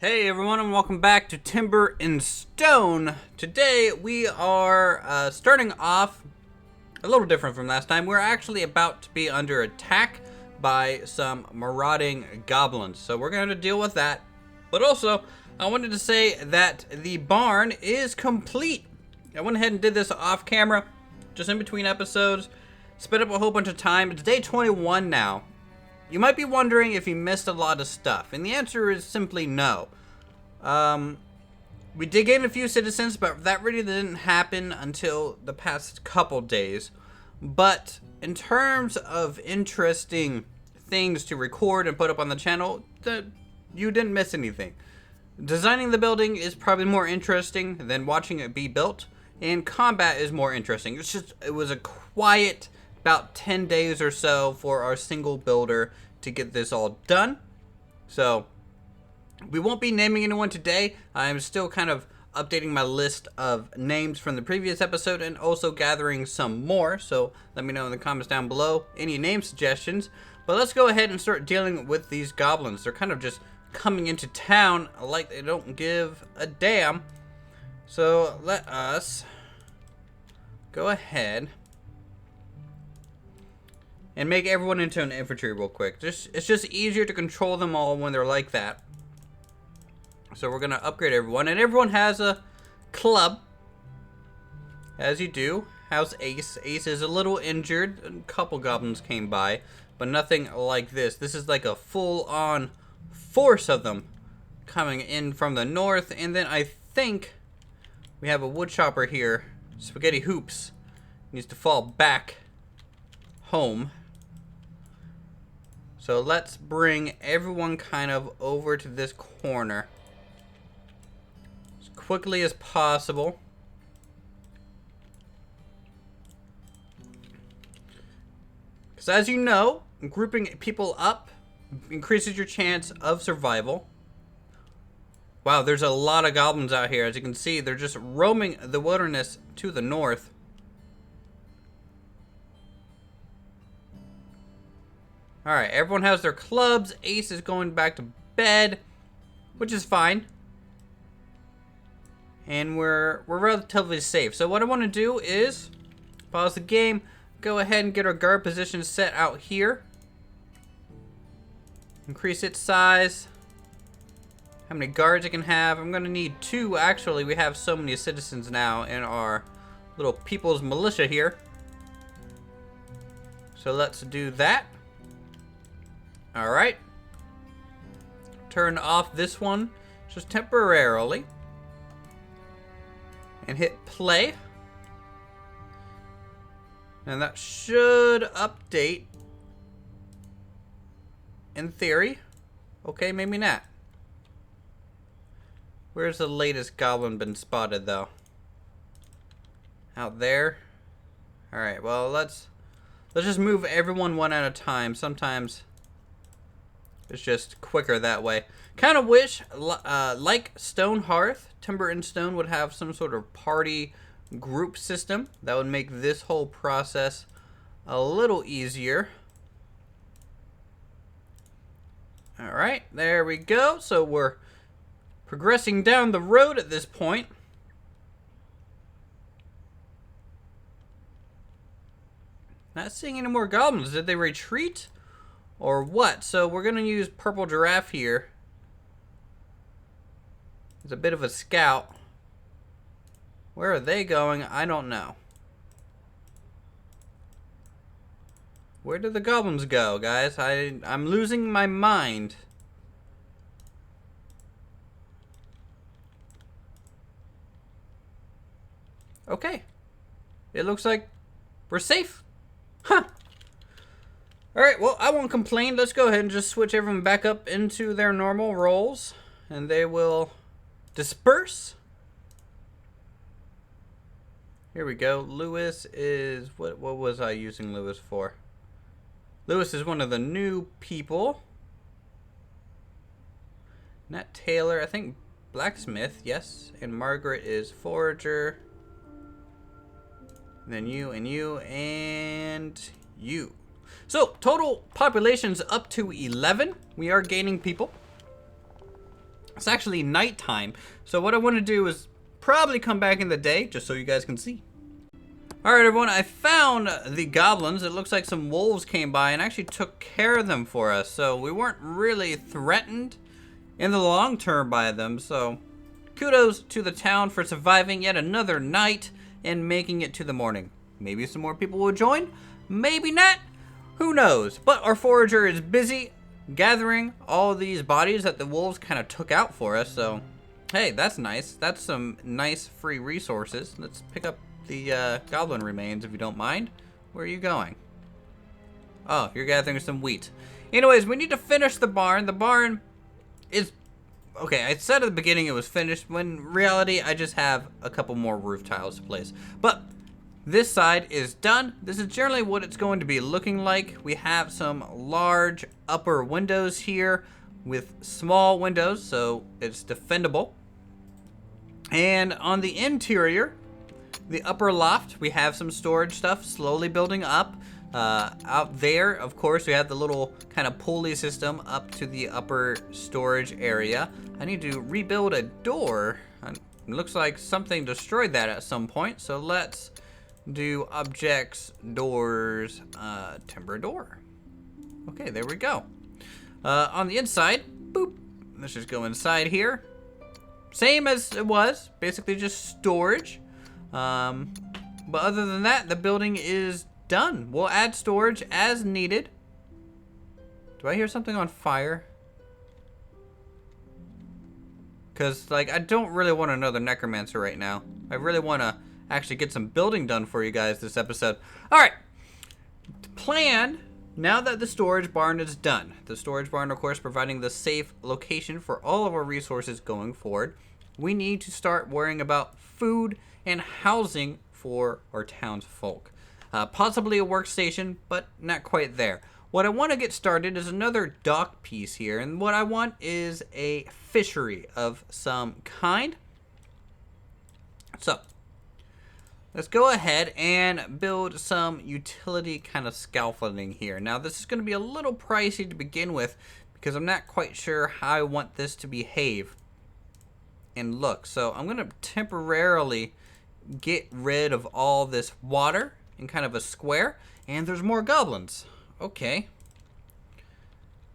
Hey everyone, and welcome back to Timber and Stone. Today we are starting off a little different from last time. We're actually about to be under attack by some marauding goblins, so we're going to deal with that. But also, I wanted to say that the barn is complete. I went ahead and did this off camera, just in between episodes. Sped up a whole bunch of time. It's day 21 now. You might be wondering if you missed a lot of stuff, and the answer is simply no. We did gain a few citizens, but that really didn't happen until the past couple days. But in terms of interesting things to record and put up on the channel, you didn't miss anything. Designing the building is probably more interesting than watching it be built, and combat is more interesting. It was a quiet about 10 days or so for our single builder to get this all done. So we won't be naming anyone today. I'm still kind of updating my list of names from the previous episode and also gathering some more. So let me know in the comments down below any name suggestions. But let's go ahead and start dealing with these goblins. They're kind of just coming into town like they don't give a damn. So let us go ahead and make everyone into an infantry real quick. It's just easier to control them all when they're like that. So we're going to upgrade everyone. And everyone has a club, as you do. How's Ace? Ace is a little injured. A couple goblins came by, but nothing like this. This is like a full-on force of them coming in from the north. And then I think we have a woodchopper here. Spaghetti Hoops needs to fall back home. So let's bring everyone kind of over to this corner as quickly as possible. Because as you know, grouping people up increases your chance of survival. Wow, there's a lot of goblins out here. As you can see, they're just roaming the wilderness to the north. Alright, everyone has their clubs. Ace is going back to bed, which is fine. And we're relatively safe. So what I want to do is pause the game, go ahead and get our guard position set out here. Increase its size. How many guards it can have. I'm going to need 2, actually. We have so many citizens now in our little people's militia here. So let's do that. Alright. Turn off this one just temporarily. And hit play. And that should update. In theory. Okay, maybe not. Where's the latest goblin been spotted though? Out there. Alright, well let's just move everyone one at a time. Sometimes it's just quicker that way. Kind of wish, like Stone Hearth, Timber and Stone would have some sort of party group system. That would make this whole process a little easier. Alright, there we go. So we're progressing down the road at this point. Not seeing any more goblins. Did they retreat? Or what? So we're going to use Purple Giraffe here. It's a bit of a scout. Where are they going? I don't know. Where did the goblins go, guys? I'm losing my mind. Okay. It looks like we're safe. Huh. Alright, well, I won't complain. Let's go ahead and just switch everyone back up into their normal roles. And they will disperse. Here we go. Lewis is... What was I using Lewis for? Lewis is one of the new people. Not Taylor. I think Blacksmith, yes. And Margaret is Forager. And then you and you and you. So, total population's up to 11. We are gaining people. It's actually nighttime, so what I want to do is probably come back in the day, just so you guys can see. Alright everyone, I found the goblins. It looks like some wolves came by and actually took care of them for us, so we weren't really threatened in the long term by them, so kudos to the town for surviving yet another night and making it to the morning. Maybe some more people will join, maybe not, who knows, but our forager is busy gathering all these bodies that the wolves kind of took out for us, so hey, that's nice. That's some nice free resources. Let's pick up the goblin remains if you don't mind. Where are you going? Oh, you're gathering some wheat. Anyways, we need to finish the barn. The barn is... Okay, I said at the beginning it was finished, when in reality I just have a couple more roof tiles to place. But this side is done. This is generally what it's going to be looking like. We have some large upper windows here with small windows, so it's defendable. And on the interior, the upper loft, we have some storage stuff slowly building up. Out there, of course, we have the little kind of pulley system up to the upper storage area. I need to rebuild a door. It looks like something destroyed that at some point, so let's do objects, doors, timber door. Okay, there we go. On the inside, boop. Let's just go inside here. Same as it was, basically just storage. But other than that, the building is done. We'll add storage as needed. Do I hear something on fire? Because, like, I don't really want another necromancer right now. I really want to actually get some building done for you guys this episode. Alright. Plan, now that the storage barn is done. The storage barn, of course, providing the safe location for all of our resources going forward. We need to start worrying about food and housing for our townsfolk. Possibly a workstation, but not quite there. What I want to get started is another dock piece here, and what I want is a fishery of some kind. So, let's go ahead and build some utility kind of scaffolding here. Now, this is going to be a little pricey to begin with, because I'm not quite sure how I want this to behave and look. So, I'm going to temporarily get rid of all this water in kind of a square, and there's more goblins. Okay.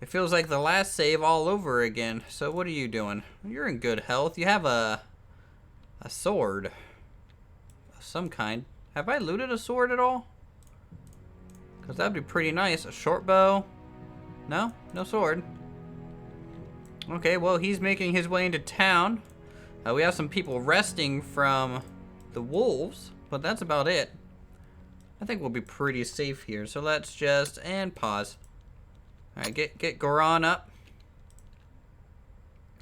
It feels like the last save all over again. So what are you doing? You're in good health. You have a sword of some kind. Have I looted a sword at all? Because that'd be pretty nice. A short bow? No? No sword. Okay, well, he's making his way into town. We have some people resting from the wolves, but that's about it. I think we'll be pretty safe here, so let's just, and pause. Alright, get Goran up.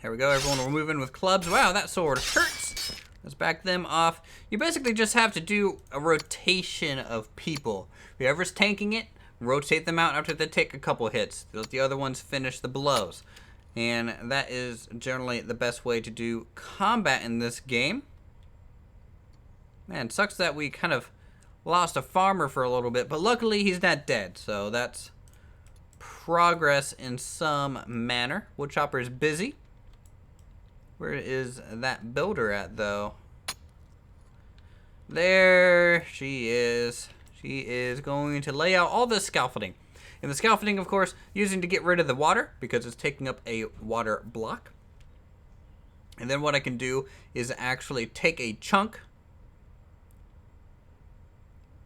Here we go, everyone will move in with clubs. Wow, that sword hurts. Let's back them off. You basically just have to do a rotation of people. Whoever's tanking it, rotate them out after they take a couple hits. Let the other ones finish the blows. And that is generally the best way to do combat in this game. Man, it sucks that we kind of lost a farmer for a little bit, but luckily he's not dead, so that's progress in some manner. Woodchopper is busy. Where is that builder at, though? There she is. She is going to lay out all this scaffolding. And the scaffolding, of course, using to get rid of the water, because it's taking up a water block. And then what I can do is actually take a chunk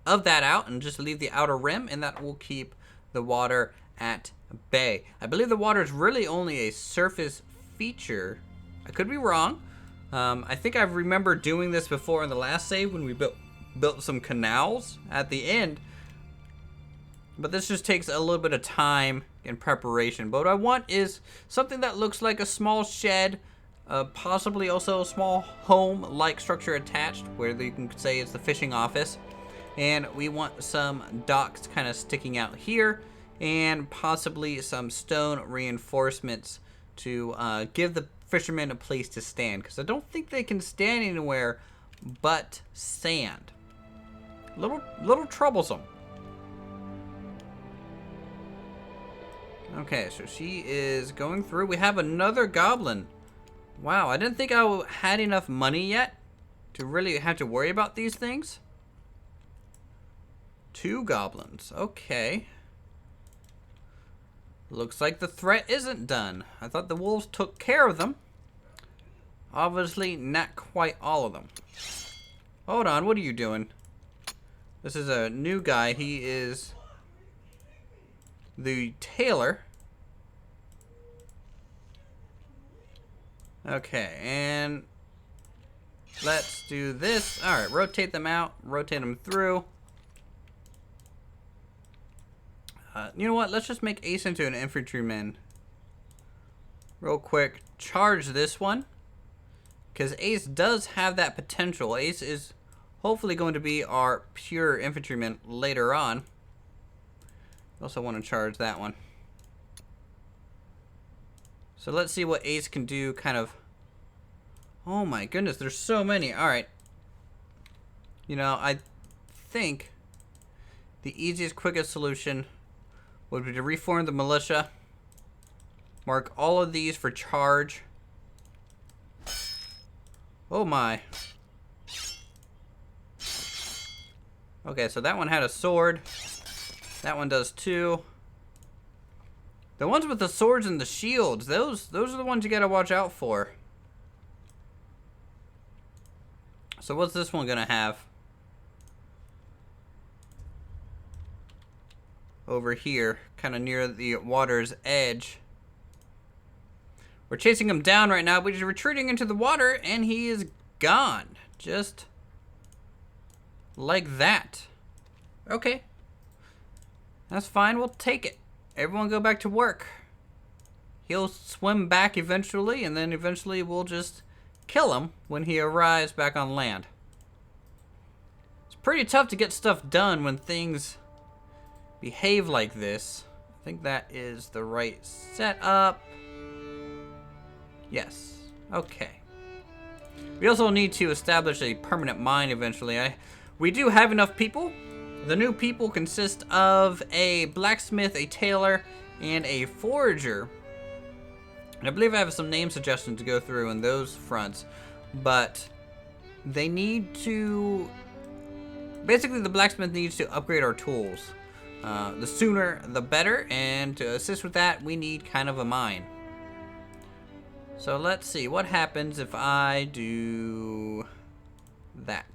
of that out and just leave the outer rim, and that will keep the water at bay. I believe the water is really only a surface feature. I could be wrong. I think I remember doing this before in the last save when we built some canals at the end. But this just takes a little bit of time and preparation. But what I want is something that looks like a small shed, possibly also a small home-like structure attached, where you can say it's the fishing office. And we want some docks kind of sticking out here, and possibly some stone reinforcements to give the fishermen a place to stand, because I don't think they can stand anywhere but sand. Little troublesome. Okay, so she is going through. We have another goblin Wow, I didn't think I had enough money yet to really have to worry about these things. 2 goblins. Okay. Looks like the threat isn't done. I thought the wolves took care of them. Obviously, not quite all of them. Hold on, what are you doing? This is a new guy. He is the tailor. Okay, and let's do this. Alright, rotate them out. Rotate them through. You know what? Let's just make Ace into an infantryman. Real quick. Charge this one. Because Ace does have that potential. Ace is hopefully going to be our pure infantryman later on. Also want to charge that one. So let's see what Ace can do kind of. Oh my goodness, there's so many. Alright. You know, I think the easiest, quickest solution would be to reform the militia. Mark all of these for charge. Oh my. Okay, so that one had a sword. That one does too. The ones with the swords and the shields, those are the ones you gotta watch out for. So what's this one gonna have? Over here, kind of near the water's edge. We're chasing him down right now, but he's retreating into the water, and he is gone. Just like that. Okay. That's fine, we'll take it. Everyone go back to work. He'll swim back eventually, and then eventually we'll just kill him when he arrives back on land. It's pretty tough to get stuff done when things behave like this. I think that is the right setup. Yes. Okay. We also need to establish a permanent mine eventually. We do have enough people. The new people consist of a blacksmith, a tailor, and a forager. And I believe I have some name suggestions to go through in those fronts. But they need to... Basically, the blacksmith needs to upgrade our tools. The sooner, the better. And to assist with that, we need kind of a mine. So let's see, what happens if I do that?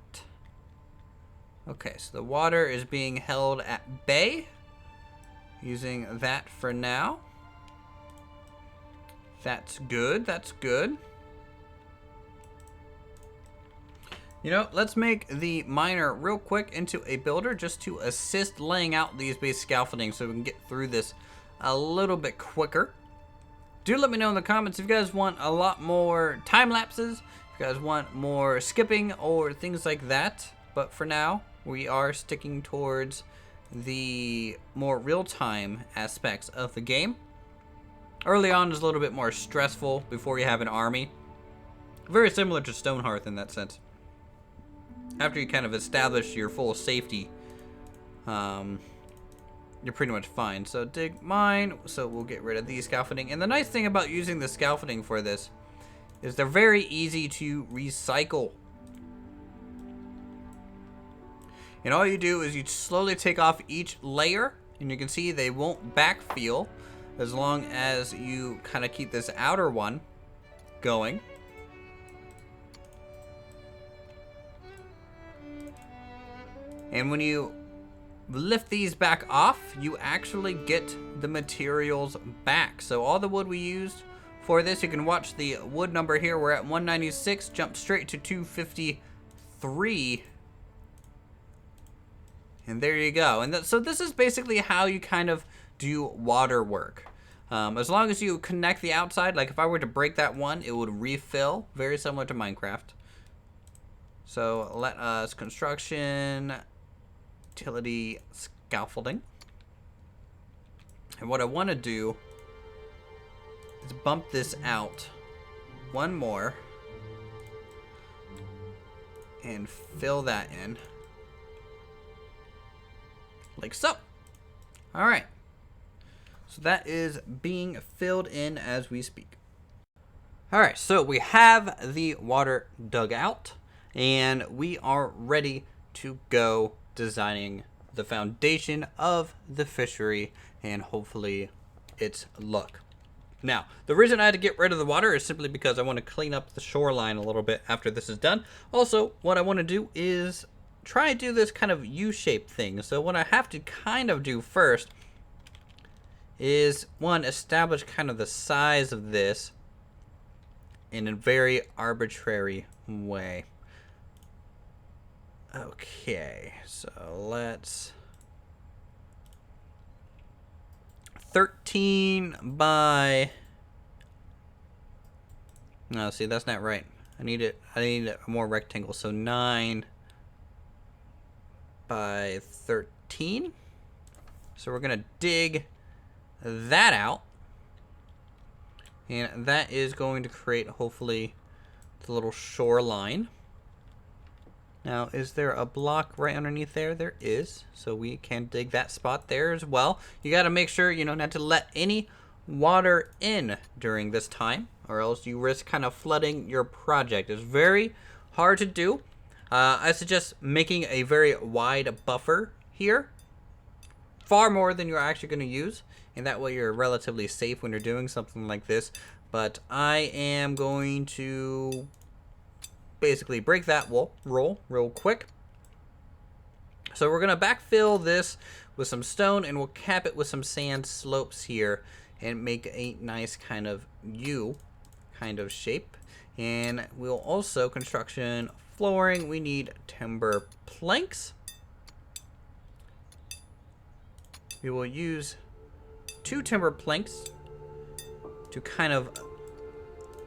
Okay, so the water is being held at bay. Using that for now. That's good, that's good. You know, let's make the miner real quick into a builder just to assist laying out these base scaffolding so we can get through this a little bit quicker. Do let me know in the comments if you guys want a lot more time lapses, if you guys want more skipping or things like that. But for now, we are sticking towards the more real-time aspects of the game. Early on is a little bit more stressful before you have an army. Very similar to Stonehearth in that sense. After you kind of establish your full safety, you're pretty much fine. So dig mine, so we'll get rid of these scaffolding. And the nice thing about using the scaffolding for this is they're very easy to recycle. And all you do is you slowly take off each layer, and you can see they won't backfill as long as you kind of keep this outer one going. And when you lift these back off, you actually get the materials back. So all the wood we used for this, you can watch the wood number here. We're at 196, jump straight to 253. And there you go. And so this is basically how you kind of do water work. As long as you connect the outside, like if I were to break that one, it would refill, very similar to Minecraft. So let us construction, utility, scaffolding. And what I want to do is bump this out one more and fill that in. Like so. Alright. So that is being filled in as we speak. All right, so we have the water dug out, and we are ready to go designing the foundation of the fishery and hopefully its look. Now, the reason I had to get rid of the water is simply because I want to clean up the shoreline a little bit after this is done. Also, what I want to do is try and do this kind of U-shaped thing. So what I have to kind of do first is, one, establish kind of the size of this in a very arbitrary way. Okay, so let's 13 by, no, see, that's not right. I need a more rectangle. So 9 by 13. So we're gonna dig that out, and that is going to create hopefully the little shoreline. Now, is there a block right underneath there? There is, so we can dig that spot there as well. You got to make sure, you know, not to let any water in during this time, or else you risk kind of flooding your project. It's very hard to do. I suggest making a very wide buffer here, far more than you're actually going to use, and that way you're relatively safe when you're doing something like this. But I am going to basically break that roll real quick. So we're going to backfill this with some stone, and we'll cap it with some sand slopes here and make a nice kind of U kind of shape. And we'll also construction flooring. We need timber planks. We will use 2 timber planks to kind of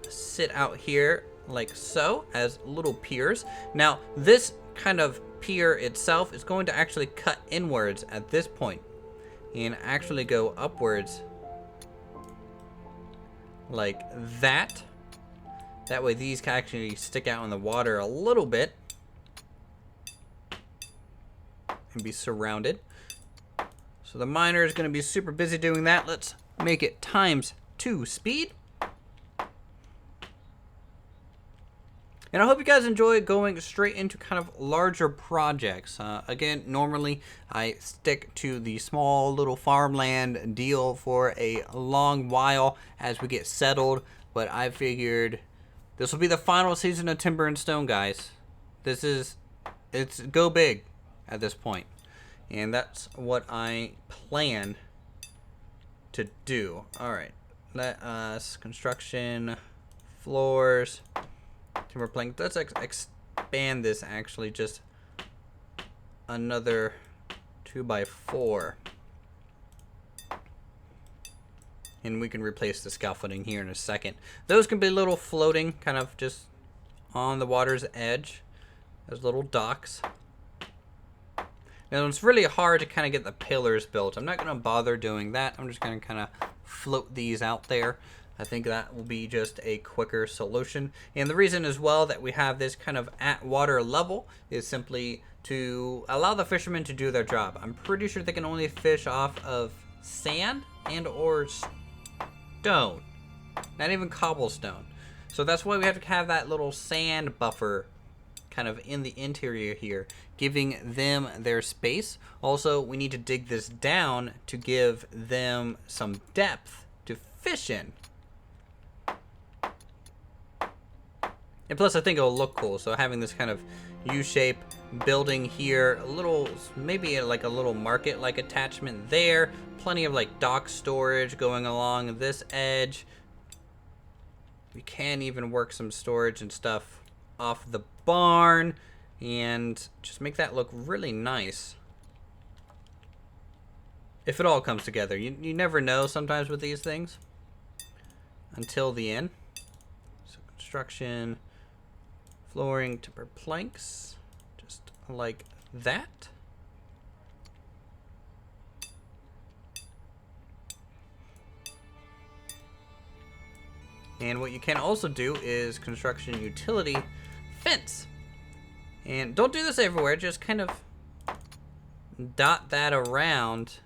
sit out here like so as little piers. Now this kind of pier itself is going to actually cut inwards at this point and actually go upwards like that. That way these can actually stick out in the water a little bit and be surrounded. So the miner is going to be super busy doing that. Let's make it ×2 speed. And I hope you guys enjoy going straight into kind of larger projects. Again, normally I stick to the small little farmland deal for a long while as we get settled. But I figured this will be the final season of Timber and Stone, guys. It's go big at this point. And that's what I plan to do. All right, let us construction floors. Timber plank. Let's expand this actually just another 2 by 4, and we can replace the scaffolding here in a second. Those can be little floating, kind of just on the water's edge as little docks. Now it's really hard to kind of get the pillars built. I'm not going to bother doing that. I'm just going to kind of float these out there. I think that will be just a quicker solution. And the reason as well that we have this kind of at water level is simply to allow the fishermen to do their job. I'm pretty sure they can only fish off of sand and or stone, not even cobblestone. So that's why we have to have that little sand buffer kind of in the interior here, giving them their space. Also, we need to dig this down to give them some depth to fish in. And plus, I think it'll look cool. So having this kind of U-shape building here, a little, maybe like a little market-like attachment there. Plenty of like dock storage going along this edge. We can even work some storage and stuff off the barn and just make that look really nice. If it all comes together. You never know sometimes with these things until the end. So construction, flooring, timber planks, just like that. And what you can also do is construction utility fence. And don't do this everywhere, just kind of dot that around.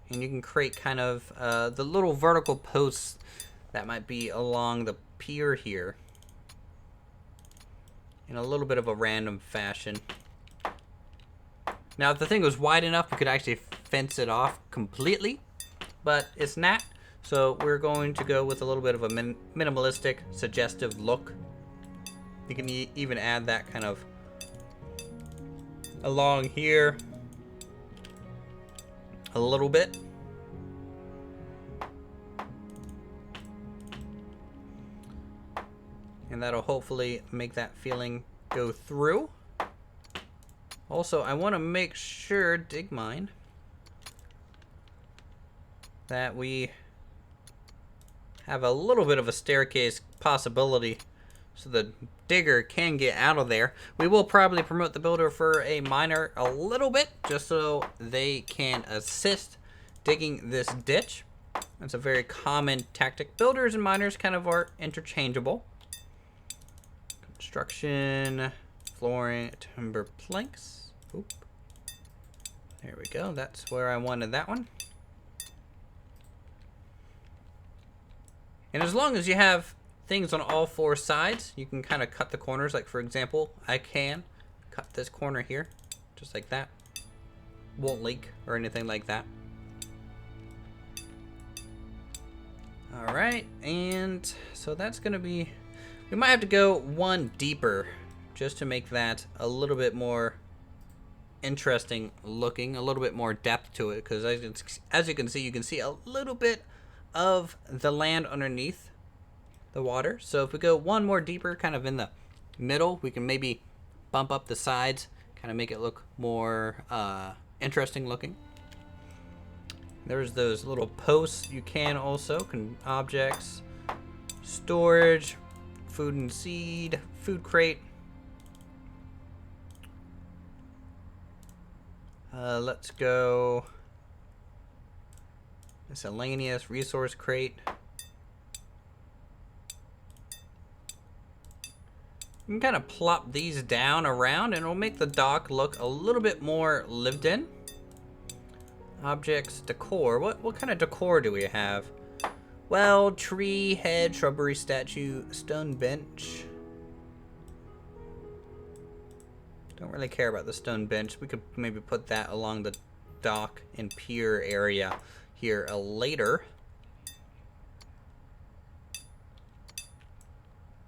And you can create kind of the little vertical posts That might be along the pier here. In a little bit of a random fashion. Now, if the thing was wide enough, we could actually fence it off completely. But it's not. So we're going to go with a little bit of a minimalistic, suggestive look. You can even add that kind of along here a little bit. And that'll hopefully make that feeling go through. Also, I want to make sure, dig mine, that we have a little bit of a staircase possibility so the digger can get out of there. We will probably promote the builder for a miner a little bit just so they can assist digging this ditch. That's a very common tactic. Builders and miners kind of are interchangeable. Construction, flooring, timber planks. Oop. There we go. That's where I wanted that one. And as long as you have things on all four sides, you can kind of cut the corners. Like, for example, I can cut this corner here, just like that. Won't leak or anything like that. All right, and so that's going to be... We might have to go one deeper just to make that a little bit more interesting looking, a little bit more depth to it, because as you can see a little bit of the land underneath the water. So if we go one more deeper, kind of in the middle, we can maybe bump up the sides, kind of make it look more interesting looking. There's those little posts. You can also objects, storage, food and seed, food crate. Let's go miscellaneous resource crate. You can kind of plop these down around and it'll make the dock look a little bit more lived in. Objects, decor. What kind of decor do we have? Well, tree, head, shrubbery, statue, stone bench. Don't really care about the stone bench. We could maybe put that along the dock and pier area here later.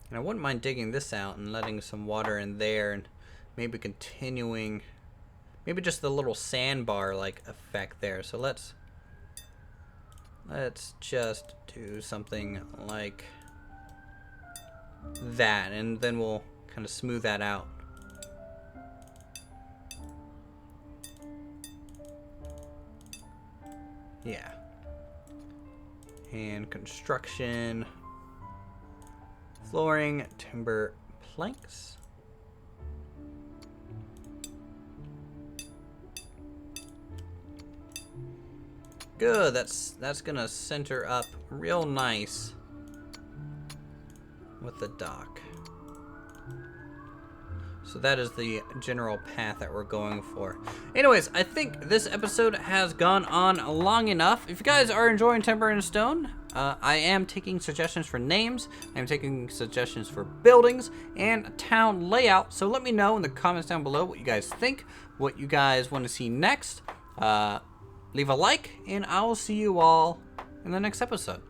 And I wouldn't mind digging this out and letting some water in there and maybe continuing, maybe just the little sandbar like effect there. So let's just do something like that, and then we'll kind of smooth that out. Yeah. And construction, flooring, timber planks. Good, that's gonna center up real nice with the dock. So that is the general path that we're going for. Anyways, I think this episode has gone on long enough. If you guys are enjoying Timber and Stone, I am taking suggestions for names. I'm taking suggestions for buildings and town layout. So let me know in the comments down below what you guys think, what you guys want to see next. Leave a like, and I will see you all in the next episode.